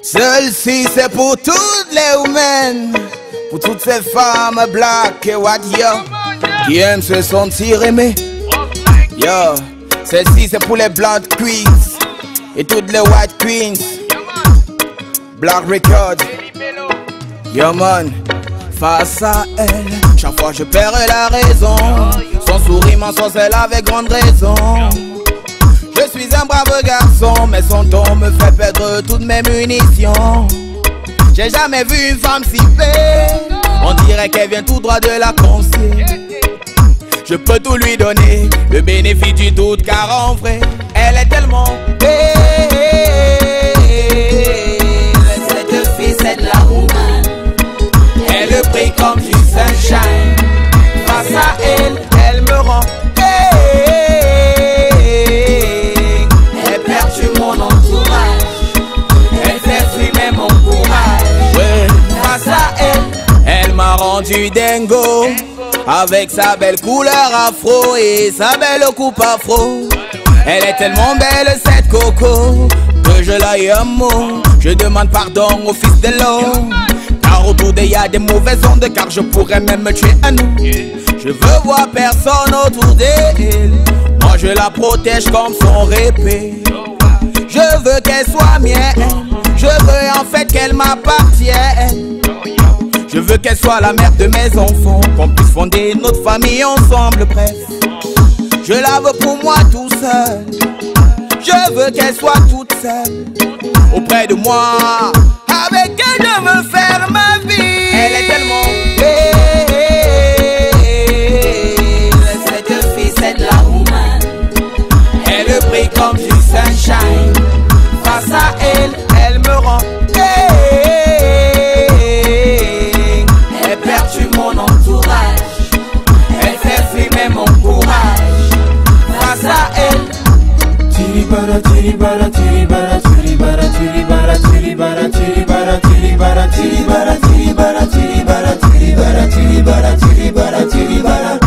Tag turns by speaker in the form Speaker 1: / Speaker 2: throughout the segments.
Speaker 1: Celle-ci c'est pour toutes les women, pour toutes ces femmes black et white, yo, qui aiment se sentir aimées. Yo, celle-ci c'est pour les blondes queens et toutes les white queens. Black Record, yo man, face à elle, chaque fois je perds la raison. Son sourire m'ensorcelle avec grande raison. Je suis un brave garçon, mais son ton me fait perdre toutes mes munitions. J'ai jamais vu une femme si belle, on dirait qu'elle vient tout droit de la conscience. Je peux tout lui donner, le bénéfice du doute, car en vrai, elle est tellement belle. Cette fille, c'est de la woman. Elle brille comme du sunshine. Face à elle, elle me rend rendu dingo avec sa belle couleur afro et sa belle coupe afro. Elle est tellement belle cette coco que je la aime. Je demande pardon au fils de l'homme, car autour d'elle y a des mauvaises ondes, car je pourrais même me tuer à nous. Je veux voir personne autour d'elle, moi je la protège comme son répé. Je veux qu'elle soit mienne, je veux en fait qu'elle m'appartienne. Je veux qu'elle soit la mère de mes enfants, qu'on puisse fonder notre famille ensemble, bref. Je la veux pour moi tout seul. Je veux qu'elle soit toute seule auprès de moi. Avec elle je veux faire ma vie. Elle est tellement belle. Cette fille c'est de la woman. Elle brille comme du sunshine. Face à elle, elle me rend mon entourage, elle fait fumer mon courage. Face à elle, tiribara, tiribara, tiribara, tiribara, tiribara, tiribara, tiribara, tiribara, tiribara, tiribara, tiribara, tiribara, tiribara, tiribara, tiribara.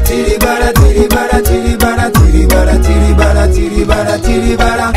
Speaker 1: Tiribara, tiribara, tiribara, tiribara, tiribara, tiribara.